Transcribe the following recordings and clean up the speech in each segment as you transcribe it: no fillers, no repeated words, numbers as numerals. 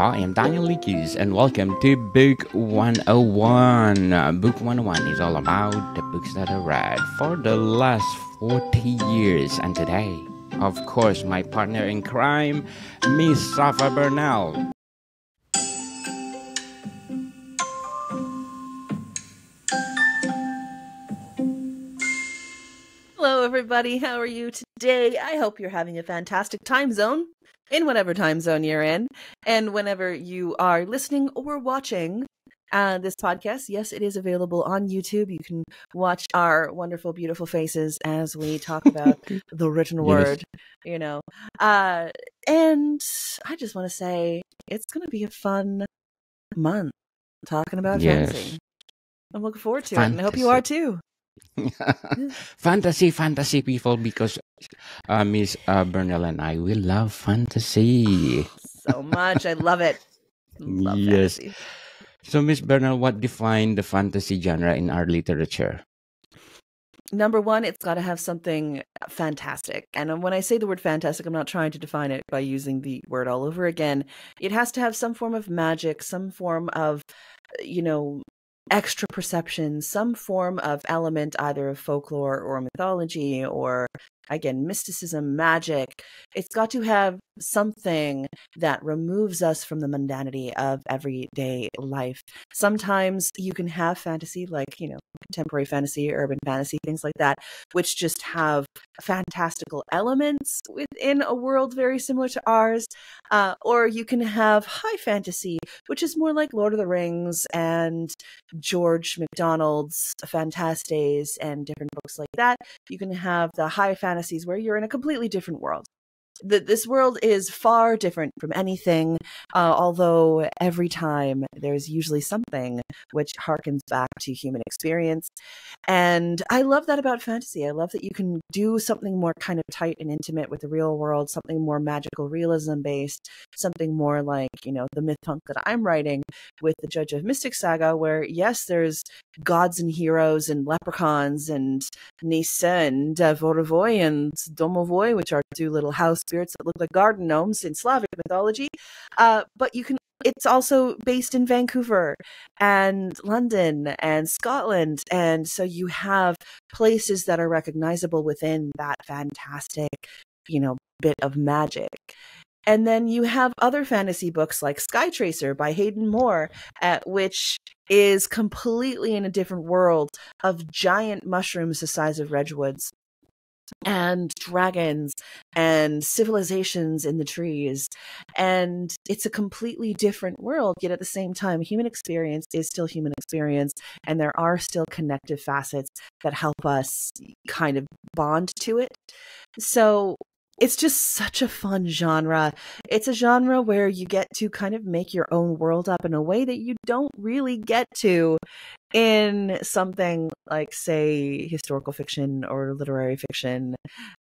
Hi, I'm Daniel Likis, and welcome to Book 101. Book 101 is all about the books that I read for the last 40 years. And today, of course, my partner in crime, Miss Safa Bernal. Hello, everybody. How are you today? I hope you're having a fantastic time zone in whatever time zone you're in. And whenever you are listening or watching this podcast, yes, it is available on YouTube. You can watch our wonderful, beautiful faces as we talk about the written Yes. word, you know. And I just want to say it's going to be a fun month talking about Yes. fantasy. I'm looking forward to it, and I hope you Fantasy. are too. fantasy people, because Miss Bernal and I, we love fantasy. So much. I love it. Love Yes. fantasy. So, Miss Bernal, what defined the fantasy genre in our literature? Number one, it's got to have something fantastic. And when I say the word fantastic, I'm not trying to define it by using the word all over again. It has to have some form of magic, some form of, extra perception, some form of element either of folklore or mythology or, again, mysticism, magic. It's got to have something that removes us from the mundanity of everyday life. Sometimes you can have fantasy, like, contemporary fantasy, urban fantasy, things like that, which just have fantastical elements within a world very similar to ours. Or you can have high fantasy, which is more like Lord of the Rings and George MacDonald's Fantastes and different books like that. You can have the high fantasies where you're in a completely different world. This world is far different from anything, although every time there's usually something which harkens back to human experience. And I love that about fantasy. I love that you can do something more kind of tight and intimate with the real world, something more magical realism based, something more like, the myth punk that I'm writing with the Judge of Mystic Saga, where, yes, there's gods and heroes and leprechauns and Nisa and Vorovoy and Domovoy, which are two little house spirits that look like garden gnomes in Slavic mythology. But it's also based in Vancouver and London and Scotland. And so you have places that are recognizable within that fantastic, bit of magic. And then you have other fantasy books like Sky Tracer by Hayden Moore, which is completely in a different world of giant mushrooms the size of redwoods and dragons and civilizations in the trees. And it's a completely different world, yet at the same time, human experience is still human experience. And there are still connective facets that help us kind of bond to it. So it's just such a fun genre. It's a genre where you get to kind of make your own world up in a way that you don't really get to in something like, say, historical fiction or literary fiction,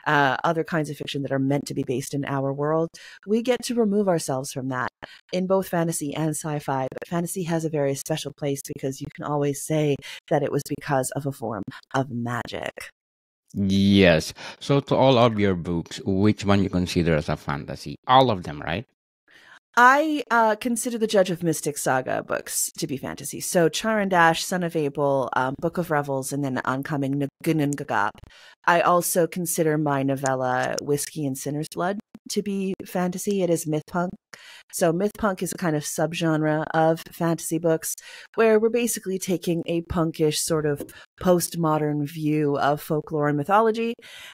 other kinds of fiction that are meant to be based in our world. We get to remove ourselves from that in both fantasy and sci-fi. But fantasy has a very special place because you can always say that it was because of a form of magic. Yes. So, to all of your books, which one you consider as a fantasy? All of them, right? I consider the Judge of Mystic Saga books to be fantasy. So Charandash, Son of Abel, Book of Revels, and then oncoming Nagun Gagap. I also consider my novella Whiskey and Sinner's Blood to be fantasy. It is myth punk. So myth punk is a kind of subgenre of fantasy books where we're basically taking a punkish sort of postmodern view of folklore and mythology.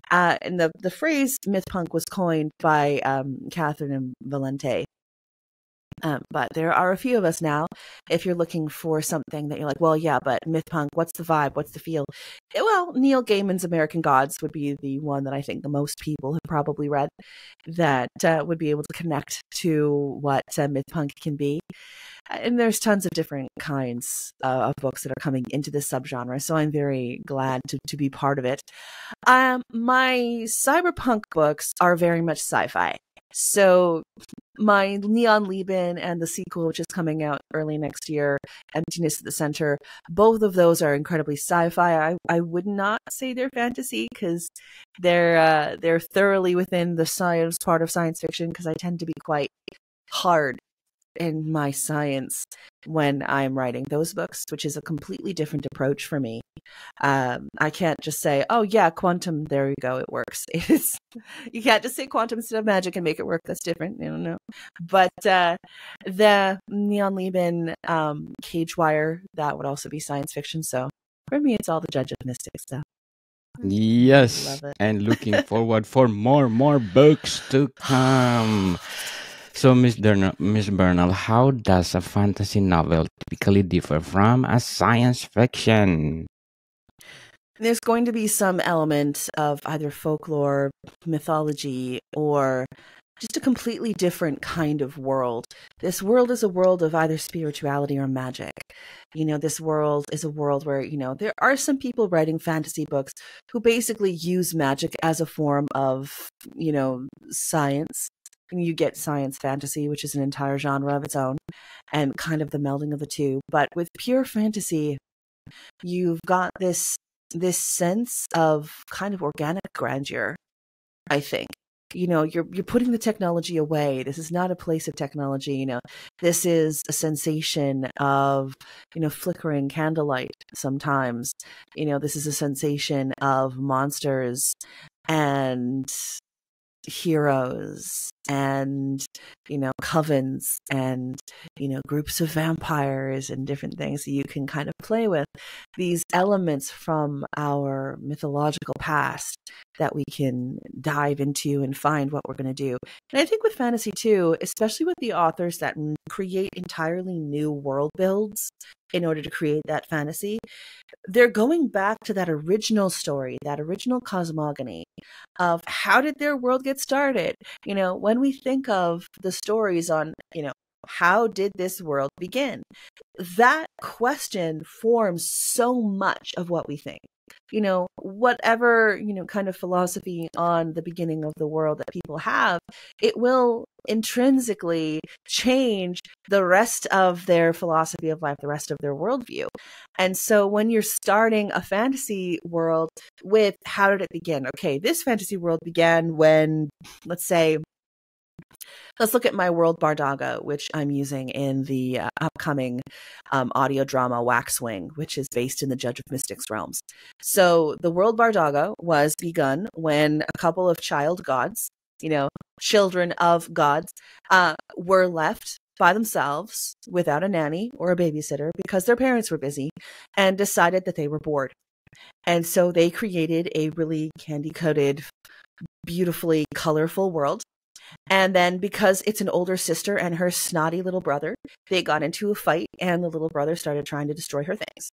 And the phrase myth punk was coined by Catherine Valente. But there are a few of us now. If you're looking for something that you're like, well, yeah, but myth punk, what's the vibe? What's the feel? Well, Neil Gaiman's American Gods would be the one that I think the most people have probably read that would be able to connect to what myth punk can be. And there's tons of different kinds of books that are coming into this subgenre, so I'm very glad to be part of it. My cyberpunk books are very much sci-fi. So my Neon Lieben and the sequel, which is coming out early next year, Emptiness at the Center, both of those are incredibly sci-fi. I would not say they're fantasy because they're thoroughly within the science part of science fiction, because I tend to be quite hard in my science when I'm writing those books, which is a completely different approach for me. I can't just say, "Oh yeah, quantum. There you go, it works." It's you can't just say quantum instead of magic and make it work. That's different. You don't know. But the neon Lieben cage wire, that would also be science fiction. So for me, it's all the Judge of Mystics stuff. Yes, Love it. and looking forward for more books to come. So, Miss Bernal, how does a fantasy novel typically differ from a science fiction? There's going to be some element of either folklore, mythology, or just a completely different kind of world. This world is a world of either spirituality or magic. This world is a world where, there are some people writing fantasy books who basically use magic as a form of, science. And you get science fantasy, which is an entire genre of its own, and kind of the melding of the two. But with pure fantasy, you've got this sense of kind of organic grandeur, I think. You're putting the technology away. This is not a place of technology. This is a sensation of, flickering candlelight sometimes. This is a sensation of monsters and heroes and covens and groups of vampires and different things that you can kind of play with, these elements from our mythological past that we can dive into and find what we're going to do. And I think with fantasy too, especially with the authors that create entirely new world builds in order to create that fantasy, they're going back to that original story, that original cosmogony of how did their world get started? When we think of the stories on, how did this world begin? That question forms so much of what we think. Whatever, kind of philosophy on the beginning of the world that people have, it will intrinsically change the rest of their philosophy of life, the rest of their worldview. And so when you're starting a fantasy world with how did it begin? Okay, this fantasy world began when, let's look at my world Bardaga, which I'm using in the upcoming audio drama Waxwing, which is based in the Judge of Mystics realms. So the world Bardaga was begun when a couple of child gods, children of gods, were left by themselves without a nanny or a babysitter because their parents were busy and decided that they were bored. And so they created a really candy-coated, beautifully colorful world. And then because it's an older sister and her snotty little brother, they got into a fight and the little brother started trying to destroy her things.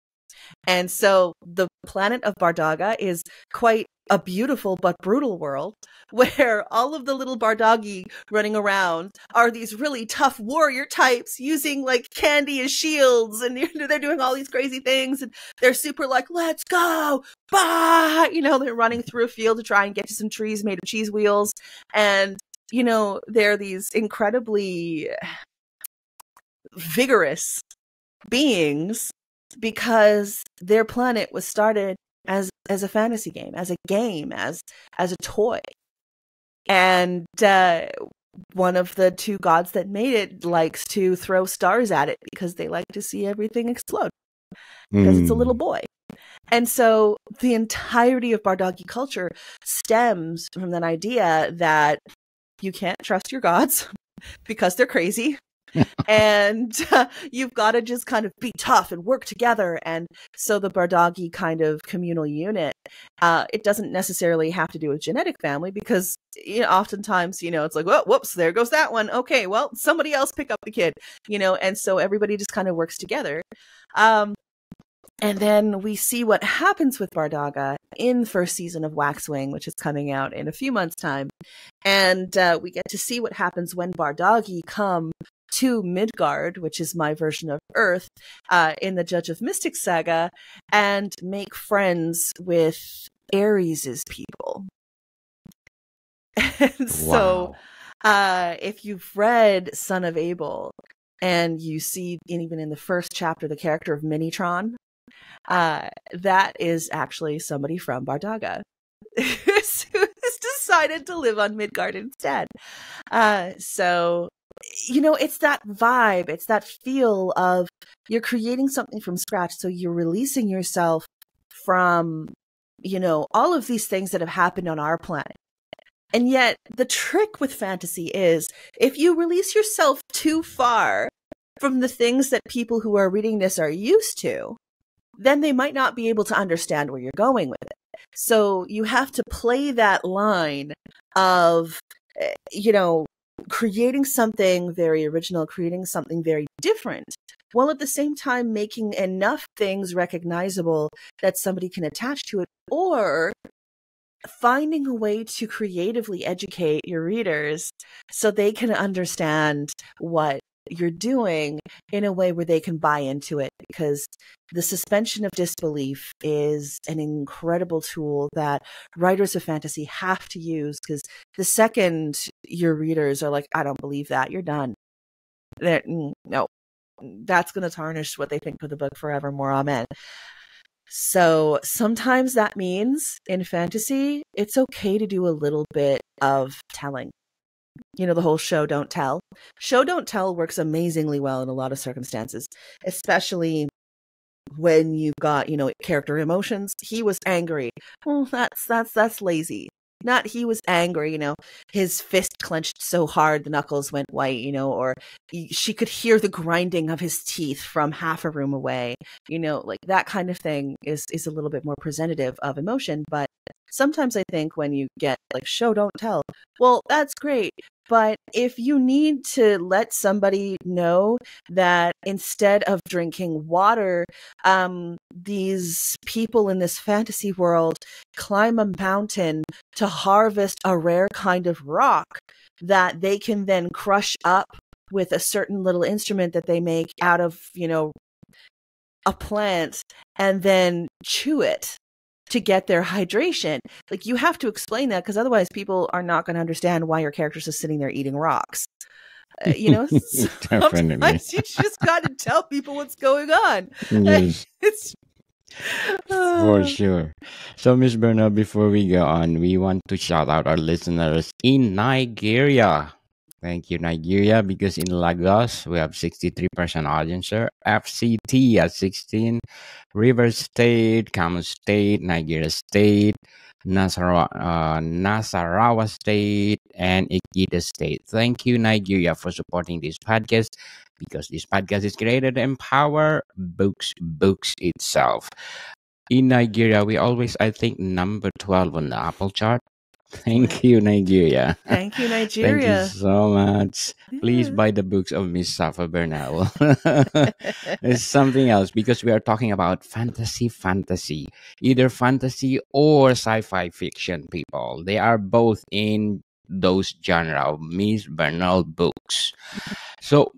And so the planet of Bardaga is quite a beautiful but brutal world where all of the little Bardagi running around are these really tough warrior types using like candy as shields, and they're doing all these crazy things, and they're super like, let's go, bah! They're running through a field to try and get to some trees made of cheese wheels, and they're these incredibly vigorous beings because their planet was started as a fantasy game, as a toy. And one of the two gods that made it likes to throw stars at it because they like to see everything explode because it's a little boy. And so the entirety of Bardagi culture stems from that idea that you can't trust your gods because they're crazy. And you've got to just kind of be tough and work together. And so the Bardagi kind of communal unit, it doesn't necessarily have to do with genetic family because oftentimes, it's like, oh, whoops, there goes that one. Okay, well, somebody else pick up the kid, and so everybody just kind of works together. And then we see what happens with Bardaga in the first season of Waxwing, which is coming out in a few months' time. And we get to see what happens when Bardagi come to Midgard, which is my version of Earth, in the Judge of Mystics saga, and make friends with Ares's people. And so if you've read Son of Abel, and you see, even in the first chapter, the character of Minitron, that is actually somebody from Bardaga who's decided to live on Midgard instead. So it's that vibe, it's that feel of you're creating something from scratch. So you're releasing yourself from, all of these things that have happened on our planet. And yet the trick with fantasy is if you release yourself too far from the things that people who are reading this are used to, then they might not be able to understand where you're going with it. So you have to play that line of, creating something very original, creating something very different, while at the same time making enough things recognizable that somebody can attach to it, or finding a way to creatively educate your readers so they can understand what you're doing in a way where they can buy into it, because the suspension of disbelief is an incredible tool that writers of fantasy have to use, because the second your readers are like, I don't believe that, you're done. No, that's going to tarnish what they think of the book forevermore. Amen. So sometimes that means in fantasy, it's okay to do a little bit of telling. The whole show don't tell. Show don't tell works amazingly well in a lot of circumstances, especially when you've got, character emotions. He was angry. Well, that's lazy. Not he was angry, his fist clenched so hard the knuckles went white, or she could hear the grinding of his teeth from half a room away, like that kind of thing is a little bit more presentative of emotion. But sometimes I think when you get like show don't tell, well, that's great. But if you need to let somebody know that instead of drinking water, these people in this fantasy world climb a mountain to harvest a rare kind of rock that they can then crush up with a certain little instrument that they make out of, a plant, and then chew it to get their hydration. Like, you have to explain that, because otherwise people are not going to understand why your character's just sitting there eating rocks. Sometimes you just got to tell people what's going on. Yes. It's For sure. So, Miss Bernal, before we go on, we want to shout out our listeners in Nigeria. Thank you, Nigeria, because in Lagos, we have 63% audience, sir. FCT at 16, River State, Kamo State, Nigeria State, Nasarawa State, and Ikeda State. Thank you, Nigeria, for supporting this podcast, because this podcast is created to empower books itself. In Nigeria, we always, I think, number 12 on the Apple chart. Thank you, Nigeria. Thank you, Thank you Nigeria. so much. Please buy the books of Miss Safa Bernal. It's something else, because we are talking about fantasy, either fantasy or sci-fi fiction, people. They are both in those genre of Miss Bernal books. So,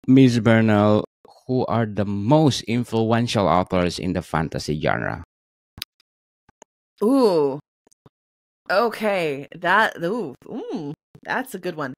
Miss Bernal, who are the most influential authors in the fantasy genre? Ooh. Okay. That's a good one.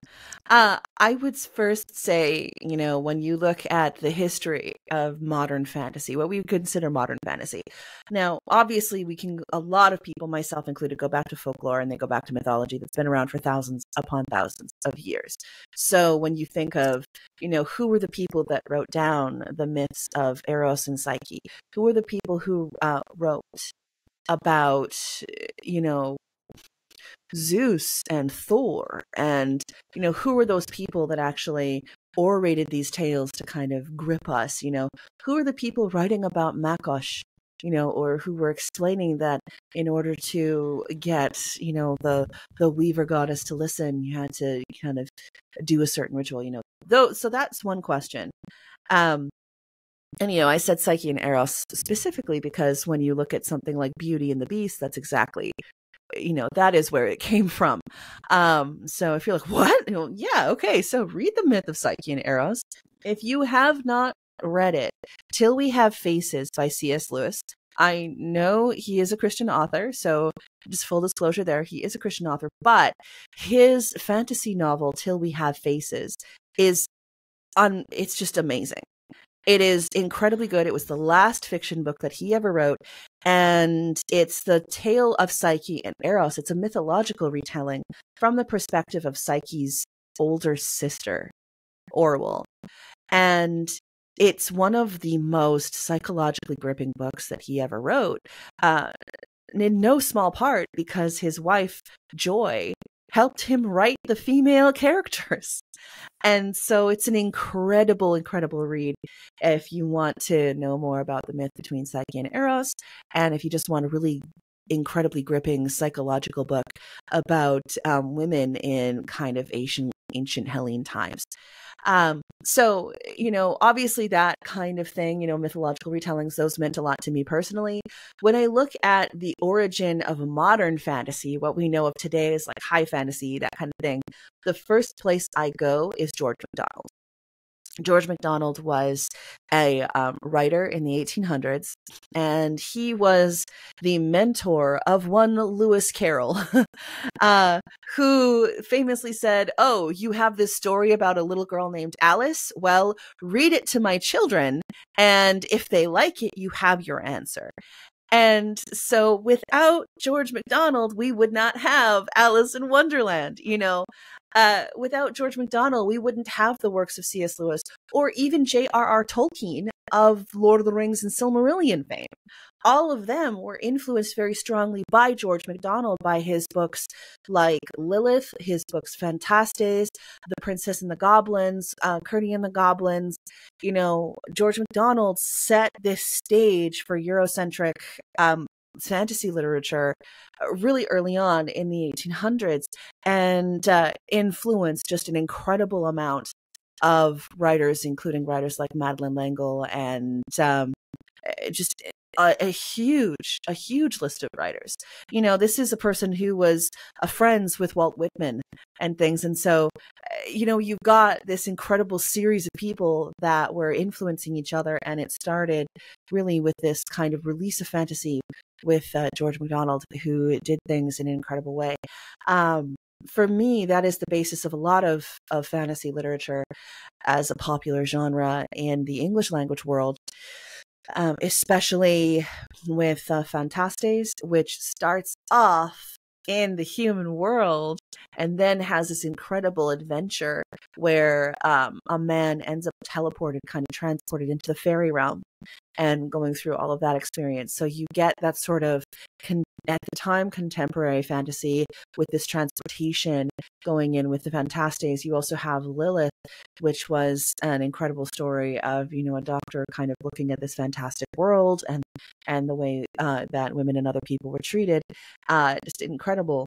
I would first say, when you look at the history of modern fantasy, what we would consider modern fantasy. Now, obviously, a lot of people, myself included, go back to folklore, and they go back to mythology that's been around for thousands upon thousands of years. So when you think of, who were the people that wrote down the myths of Eros and Psyche? Who were the people who wrote about, Zeus and Thor, and who were those people that actually orated these tales to kind of grip us? Who are the people writing about Makosh, or who were explaining that in order to get the weaver goddess to listen, you had to kind of do a certain ritual, so that's one question. And I said Psyche and Eros specifically because when you look at something like Beauty and the Beast, that's exactly, that is where it came from. So if you're like, what? Yeah, okay. So read the myth of Psyche and Eros. If you have not read it, Till We Have Faces by C.S. Lewis. I know he is a Christian author, so just full disclosure there, he is a Christian author, but his fantasy novel, Till We Have Faces, it's just amazing. It is incredibly good. It was the last fiction book that he ever wrote, and it's the tale of Psyche and Eros. It's a mythological retelling from the perspective of Psyche's older sister. Orwell. And it's one of the most psychologically gripping books that he ever wrote, in no small part because his wife, Joy, helped him write the female characters. And so it's an incredible, incredible read if you want to know more about the myth between Psyche and Eros, and if you just want a really incredibly gripping psychological book about women in kind of ancient Hellene times. So, obviously that kind of thing, mythological retellings, those meant a lot to me personally. When I look at the origin of modern fantasy, what we know of today is like high fantasy, that kind of thing, the first place I go is George MacDonald. George MacDonald was a writer in the 1800s, and he was the mentor of one Lewis Carroll, who famously said, "Oh, you have this story about a little girl named Alice? Well, read it to my children, and if they like it, you have your answer." And so without George MacDonald, we would not have Alice in Wonderland, without George MacDonald, we wouldn't have the works of C.S. Lewis or even J.R.R. Tolkien of Lord of the Rings and Silmarillion fame. All of them were influenced very strongly by George MacDonald, by his books like Lilith, his books Fantastes, The Princess and the Goblins, Curdy and the Goblins. George MacDonald set this stage for Eurocentric fantasy literature really early on in the 1800s, and influenced just an incredible amount of writers, including writers like Madeleine L'Engle, and just a huge list of writers. This is a person who was friends with Walt Whitman and things. And so, you've got this incredible series of people that were influencing each other. And it started really with this kind of release of fantasy with George MacDonald, who did things in an incredible way. For me, that is the basis of a lot of fantasy literature as a popular genre in the English language world. Especially with Fantastes, which starts off in the human world and then has this incredible adventure where a man ends up teleported, kind of transported into the fairy realm and going through all of that experience. So you get that sort of, at the time, contemporary fantasy with this transportation going in with the Fantastes. You also have Lilith, which was an incredible story of, a doctor kind of looking at this fantastic world and the way that women and other people were treated. Just incredible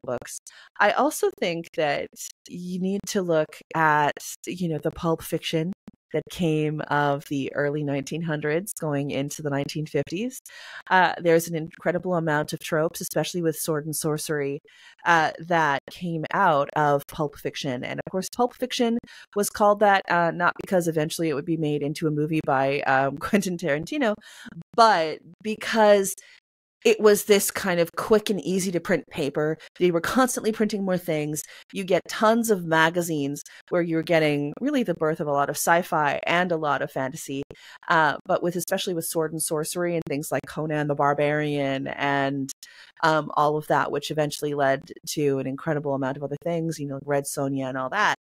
books. I also think that you need to look at, the pulp fiction that came of the early 1900s going into the 1950s. There's an incredible amount of tropes, especially with sword and sorcery, that came out of pulp fiction. And of course, pulp fiction was called that not because eventually it would be made into a movie by Quentin Tarantino, but because it was this kind of quick and easy to print paper. They were constantly printing more things. You get tons of magazines where you're getting really the birth of a lot of sci-fi and a lot of fantasy. But especially with sword and sorcery and things like Conan the Barbarian and all of that, which eventually led to an incredible amount of other things, Red Sonja and all that.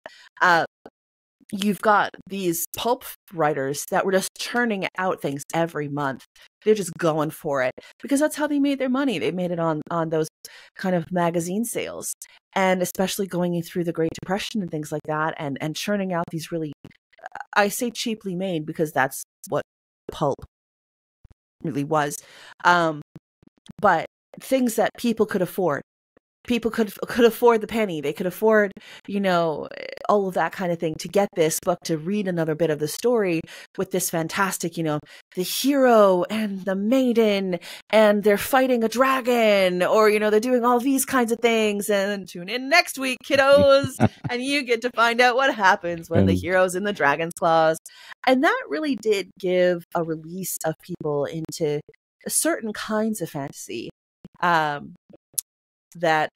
You've got these pulp writers that were just churning out things every month. They're just going for it because that's how they made their money. They made it on those kind of magazine sales, and especially going through the Great Depression and things like that, and churning out these really, I say cheaply made because that's what pulp really was, but things that people could afford. People could afford the penny. They could afford, all of that kind of thing to get this book, to read another bit of the story with this fantastic, the hero and the maiden, and they're fighting a dragon, or, they're doing all these kinds of things. And tune in next week, kiddos, and you get to find out what happens when the hero's in the dragon's claws. And that really did give a release of people into certain kinds of fantasy. That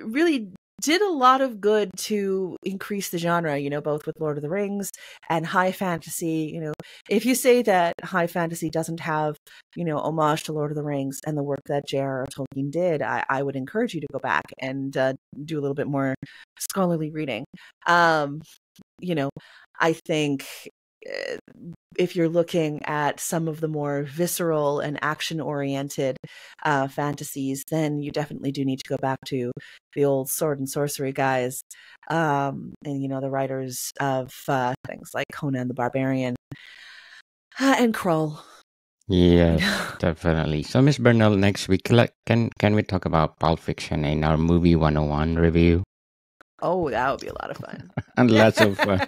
really did a lot of good to increase the genre, both with Lord of the Rings and high fantasy. If you say that high fantasy doesn't have, homage to Lord of the Rings and the work that J.R.R. Tolkien did, I would encourage you to go back and do a little bit more scholarly reading. I think uh, if you're looking at some of the more visceral and action-oriented fantasies, then you definitely do need to go back to the old sword and sorcery guys, and the writers of things like Conan the Barbarian and Krull. Yes, definitely. So, Miss Bernal, next week, can we talk about Pulp Fiction in our movie 101 review? Oh, that would be a lot of fun. And lots of fun.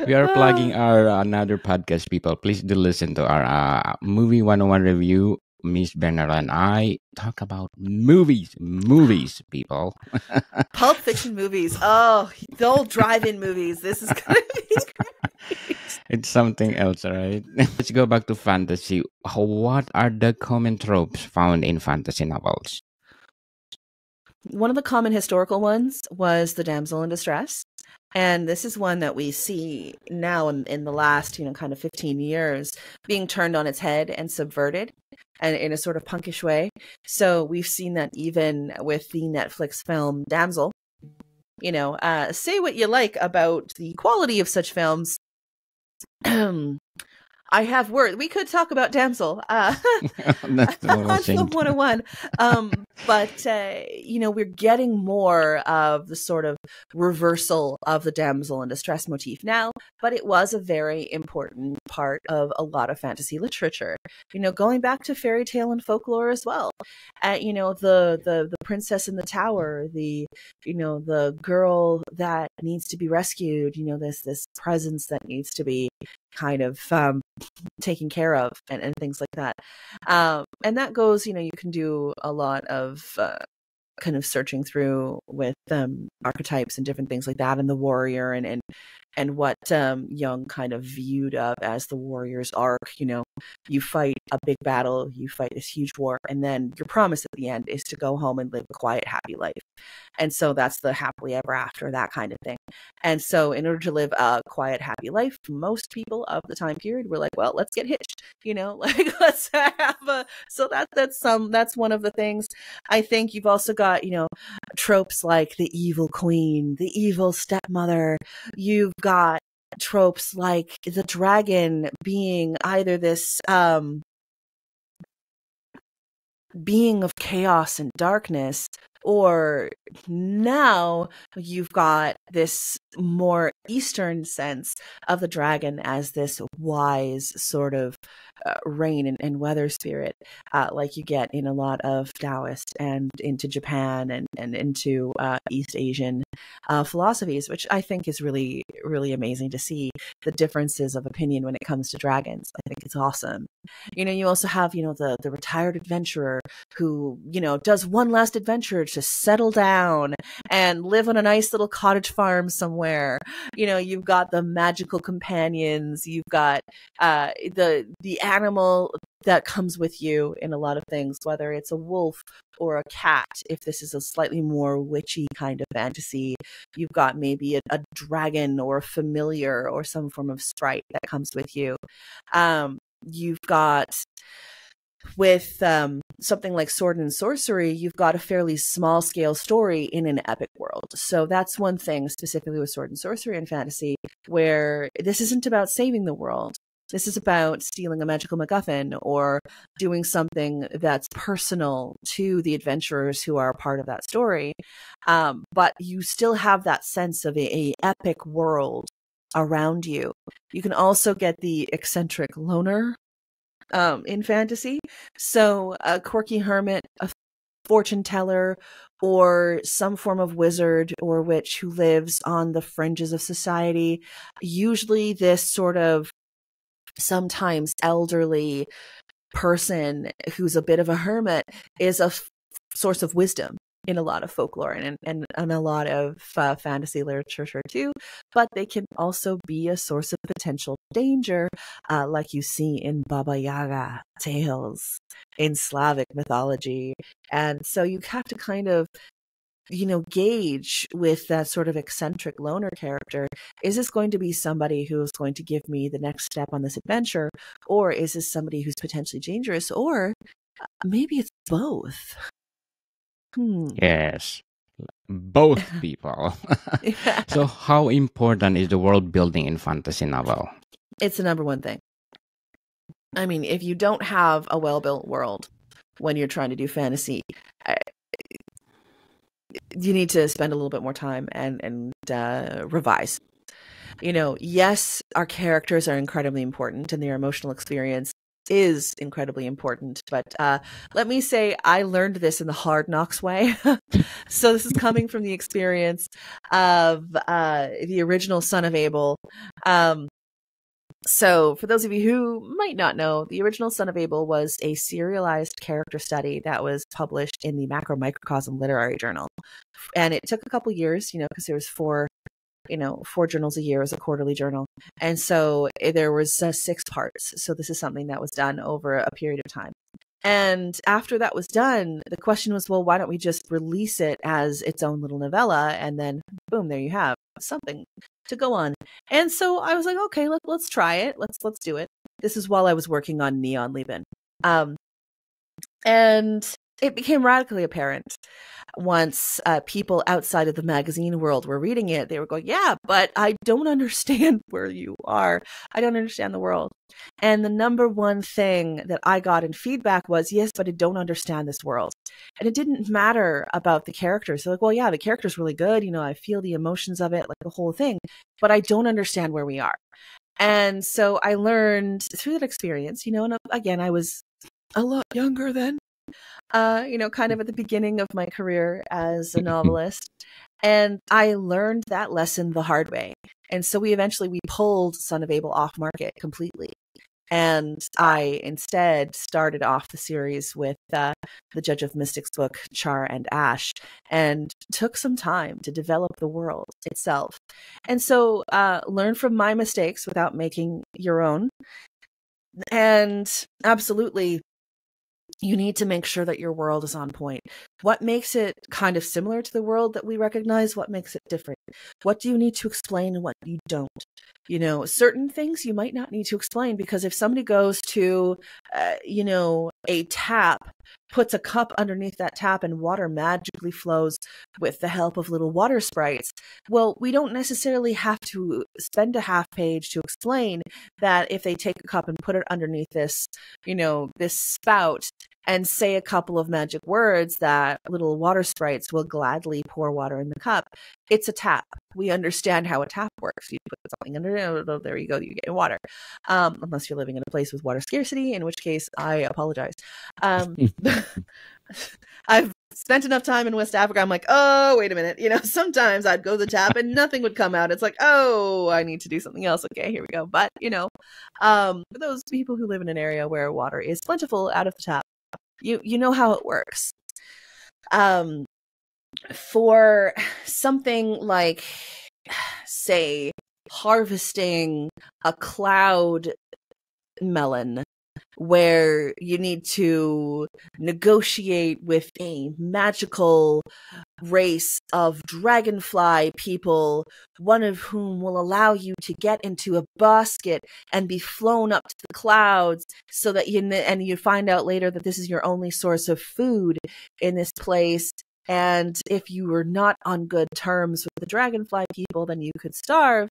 We are plugging our another podcast, people. Please do listen to our movie 101 review. Miss Bernal and I talk about movies, people. Pulp Fiction movies. Oh, the old drive-in movies. This is gonna be great. It's something else, all right? Let's go back to fantasy. What are the common tropes found in fantasy novels? One of the common historical ones was the damsel in distress. And this is one that we see now in the last, kind of 15 years being turned on its head and subverted and in a sort of punkish way. So we've seen that even with the Netflix film Damsel. Say what you like about the quality of such films. I have words. We could talk about Damsel That's the on most Film 101. But, we're getting more of the sort of reversal of the damsel in distress motif now, but it was a very important part of a lot of fantasy literature, going back to fairy tale and folklore as well. The princess in the tower, the girl that needs to be rescued, this presence that needs to be kind of taken care of and things like that. And that goes, you can do a lot of kind of searching through with archetypes and different things like that, and the warrior and what Jung kind of viewed of as the warrior's arc. You fight a big battle, you fight this huge war, and then your promise at the end is to go home and live a quiet, happy life. And so that's the happily ever after, that kind of thing. And so in order to live a quiet, happy life, most people of the time period were like, well, let's get hitched, let's have so that's one of the things. I think you've also got, tropes like the evil queen, the evil stepmother. You've got tropes like the dragon being either this being of chaos and darkness, or now you've got this more Eastern sense of the dragon as this wise sort of rain and weather spirit, like you get in a lot of Taoist and into Japan and into East Asian philosophies, which I think is really, really amazing to see the differences of opinion when it comes to dragons. I think it's awesome. You also have, the retired adventurer who, does one last adventure to settle down and live on a nice little cottage farm somewhere. You've got the magical companions. You've got the animal that comes with you in a lot of things, whether it's a wolf or a cat. If this is a slightly more witchy kind of fantasy, you've got maybe a dragon or a familiar or some form of sprite that comes with you. You've got with something like sword and sorcery, you've got a fairly small scale story in an epic world. So that's one thing specifically with sword and sorcery and fantasy, where this isn't about saving the world. This is about stealing a magical MacGuffin or doing something that's personal to the adventurers who are a part of that story. But you still have that sense of a epic world around you. You can also get the eccentric loner in fantasy. So a quirky hermit, a fortune teller, or some form of wizard or witch who lives on the fringes of society. Usually this sort of sometimes elderly person who's a bit of a hermit is a source of wisdom in a lot of folklore and a lot of fantasy literature too, but they can also be a source of potential danger, like you see in Baba Yaga tales in Slavic mythology. And so you have to kind of gauge with that sort of eccentric loner character, is this going to be somebody who is going to give me the next step on this adventure, or is this somebody who's potentially dangerous, or maybe it's both? Yes. Both people. Yeah. So, how important is the world building in fantasy novel? It's the number one thing. I mean, if you don't have a well-built world when you're trying to do fantasy, you need to spend a little bit more time and revise. Yes, our characters are incredibly important and their emotional experience is incredibly important. But let me say, I learned this in the Hard Knocks way. So this is coming from the experience of the original Son of Abel. So for those of you who might not know, the original Son of Abel was a serialized character study that was published in the Macro Microcosm Literary Journal. And it took a couple years, because there was four journals a year as a quarterly journal. And so there was 6 parts. So this is something that was done over a period of time. And after that was done, the question was, well, why don't we just release it as its own little novella? And then boom, there you have something to go on. And so I was like, okay, let's try it. Let's do it. This is while I was working on Neon Leben. And it became radically apparent once people outside of the magazine world were reading it. They were going, yeah, but I don't understand where you are. I don't understand the world. And the number one thing that I got in feedback was, yes, but I don't understand this world. And it didn't matter about the characters. They're like, well, yeah, the character's really good. I feel the emotions of it, like the whole thing, but I don't understand where we are. And so I learned through that experience, and again, I was a lot younger then, kind of at the beginning of my career as a novelist. And I learned that lesson the hard way. And so we pulled Son of Abel off market completely. And I instead started off the series with the Judge of Mystics book, Char and Ash, and took some time to develop the world itself. And so learn from my mistakes without making your own. And absolutely, you need to make sure that your world is on point. What makes it kind of similar to the world that we recognize? What makes it different? What do you need to explain and what you don't? Certain things you might not need to explain, because if somebody goes to, a tap, puts a cup underneath that tap and water magically flows with the help of little water sprites, well, we don't necessarily have to spend a half page to explain that if they take a cup and put it underneath this, this spout, and say a couple of magic words, that little water sprites will gladly pour water in the cup. It's a tap. We understand how a tap works. You put something under it, there you go, you get water. Unless you're living in a place with water scarcity, in which case I apologize. I've spent enough time in West Africa. I'm like, oh, wait a minute. Sometimes I'd go to the tap and nothing would come out. It's like, oh, I need to do something else. Okay, here we go. But, for those people who live in an area where water is plentiful out of the tap, you know how it works. For something like, say, harvesting a cloud melon, where you need to negotiate with a magical race of dragonfly people, one of whom will allow you to get into a basket and be flown up to the clouds, so that you find out later that this is your only source of food in this place. And if you were not on good terms with the dragonfly people, then you could starve.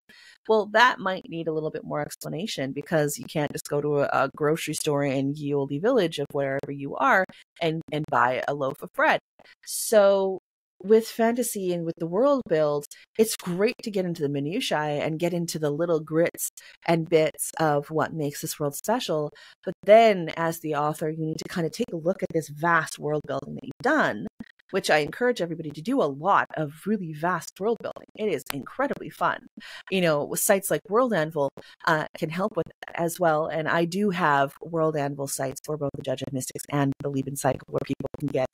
Well, that might need a little bit more explanation, because you can't just go to a grocery store in ye olde village of wherever you are and buy a loaf of bread. So with fantasy and with the world build, it's great to get into the minutiae and get into the little grits and bits of what makes this world special. But then as the author, you need to kind of take a look at this vast world building that you've done, which I encourage everybody to do a lot of really vast world building. It is incredibly fun. With sites like World Anvil can help with that as well. And I do have World Anvil sites for both the Judge of Mystics and the Leben Cycle, where people can get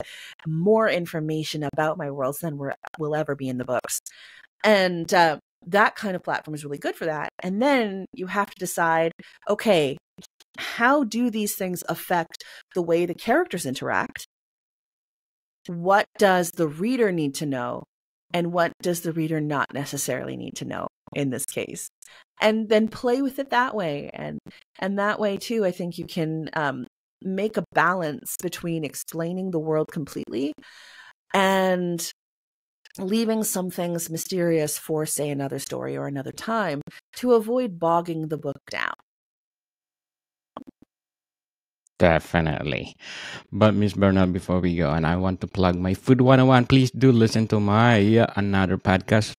more information about my worlds than will ever be in the books. And that kind of platform is really good for that. And then you have to decide, okay, how do these things affect the way the characters interact? What does the reader need to know? And what does the reader not necessarily need to know in this case? And then play with it that way. And that way, too, I think you can make a balance between explaining the world completely and leaving some things mysterious for, say, another story or another time to avoid bogging the book down. Definitely. But Miss Bernal, before we go, and I want to plug my Food 101, please do listen to my another podcast,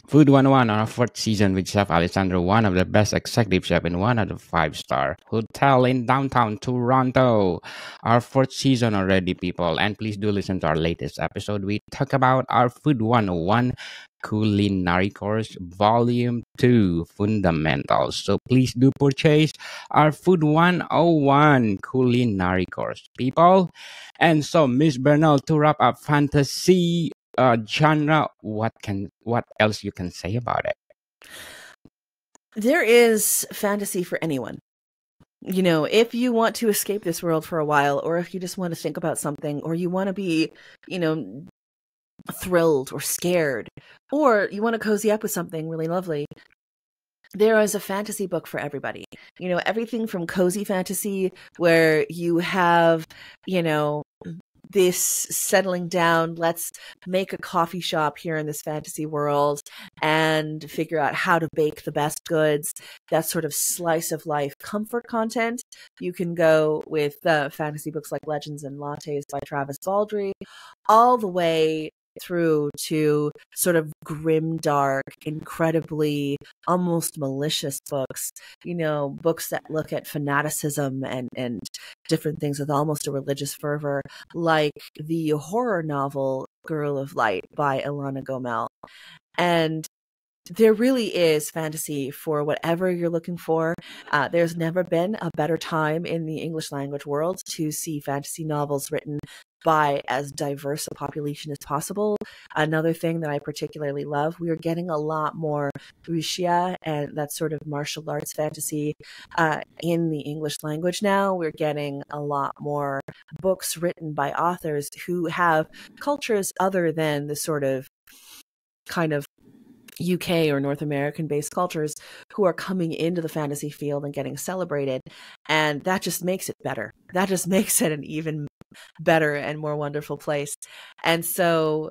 Food 101, on our fourth season with Chef Alessandro, one of the best executive chef in one of the five-star hotel in downtown Toronto. Our fourth season already, people. And please do listen to our latest episode. We talk about our Food 101 culinary course, volume 2, fundamentals. So please do purchase our Food 101 culinary course, people. And so, Miss Bernal, to wrap up fantasy genre, what else you can say about it? There is fantasy for anyone. You know, if you want to escape this world for a while, or if you just want to think about something, or you want to be, you know, thrilled or scared, or you want to cozy up with something really lovely, there is a fantasy book for everybody. You know, everything from cozy fantasy, where you have, you know, this settling down, let's make a coffee shop here in this fantasy world and figure out how to bake the best goods, that sort of slice of life comfort content. You can go with fantasy books like Legends and Lattes by Travis Baldree, all the way through to sort of grim, dark, incredibly almost malicious books, you know, books that look at fanaticism and different things with almost a religious fervor, like the horror novel Girl of Light by Ilana Gomel. And there really is fantasy for whatever you're looking for. There's never been a better time in the English language world to see fantasy novels written by as diverse a population as possible. Another thing that I particularly love, we are getting a lot more wuxia and that sort of martial arts fantasy in the English language now. We're getting a lot more books written by authors who have cultures other than the sort of kind of UK or North American based cultures who are coming into the fantasy field and getting celebrated. And that just makes it better. That just makes it an even better and more wonderful place. And so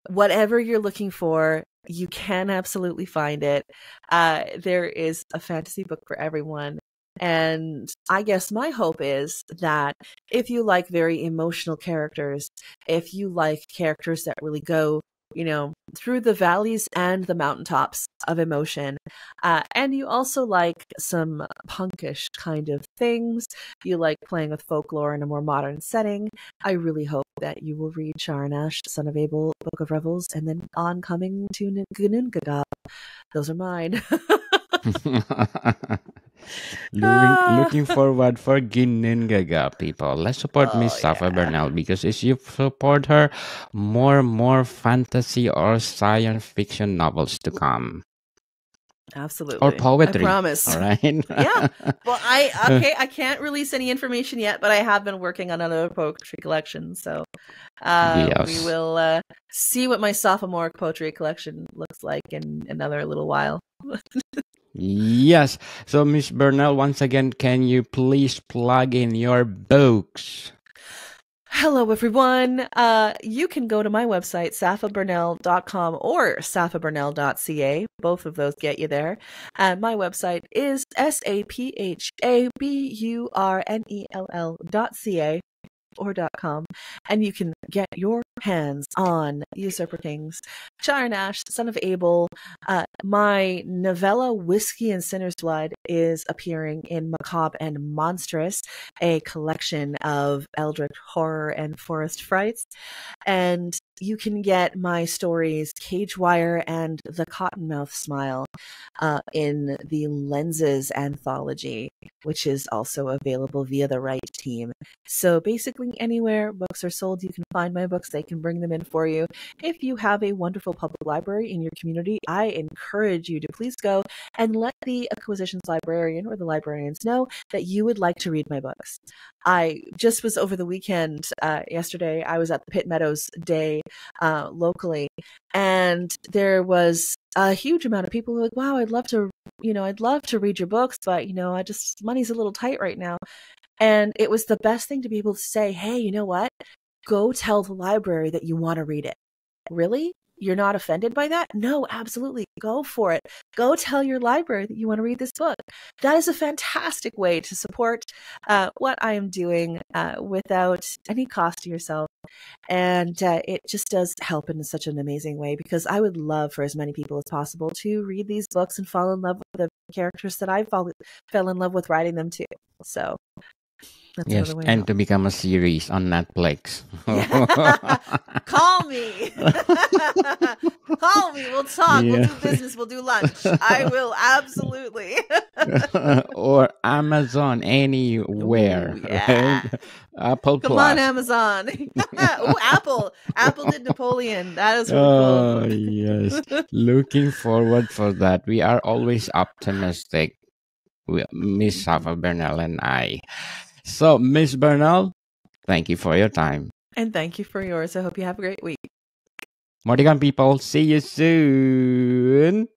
whatever you're looking for, you can absolutely find it. There is a fantasy book for everyone. And I guess my hope is that if you like very emotional characters, if you like characters that really go, you know, through the valleys and the mountaintops of emotion, and you also like some punkish kind of things, you like playing with folklore in a more modern setting, I really hope that you will read Sharnash, Son of Abel, Book of Revels, and then Oncoming to Gunungagap. Those are mine. Looking forward for Ginningaga, people. Let's support Miss Safa Yeah. Bernal, because if you support her, more fantasy or science fiction novels to come. Absolutely. Or poetry. I promise. All right. Yeah. Well, I can't release any information yet, but I have been working on another poetry collection. So Yes. we will see what my sophomore poetry collection looks like in another little while. Yes. So, Miss Bernal, once again, can you please plug in your books? Hello, everyone. You can go to my website, safaburnell.com or safaburnell.ca. Both of those get you there. And my website is saphaburnell.ca or .com, and you can get your hands on Usurper Kings, Sharnash, Son of Abel. My novella Whiskey and Sinner's Blood is appearing in Macabre and Monstrous, a collection of eldritch horror and forest frights. And you can get my stories Cagewire and The Cottonmouth Smile in the Lenses anthology, which is also available via the Right Team. So basically anywhere books are sold, you can find my books. They can bring them in for you. If you have a wonderful public library in your community, I encourage you to please go and let the acquisitions librarian or the librarians know that you would like to read my books. I just was over the weekend, yesterday, I was at the Pitt Meadows Day locally, and there was a huge amount of people who were like, wow, I'd love to read your books, but, money's a little tight right now. And it was the best thing to be able to say, hey, you know what? Go tell the library that you want to read it. Really? You're not offended by that? No, absolutely. Go for it. Go tell your library that you want to read this book. That is a fantastic way to support what I am doing without any cost to yourself. And it just does help in such an amazing way, because I would love for as many people as possible to read these books and fall in love with the characters that I fell in love with writing them too. So that's Yes, another way. and to become a series on Netflix. Call me. Call me. We'll talk. Yeah. We'll do business. We'll do lunch. I will absolutely. Or Amazon, anywhere. Ooh, yeah. Right? Apple Come Plus. on, Amazon. Ooh, Apple. Apple did Napoleon. That is really Oh, cool. yes. Looking forward for that. We are always optimistic, Miss Safa Bernal and I. So, Miss Bernal, thank you for your time. And thank you for yours. I hope you have a great week. Mordigan people, see you soon.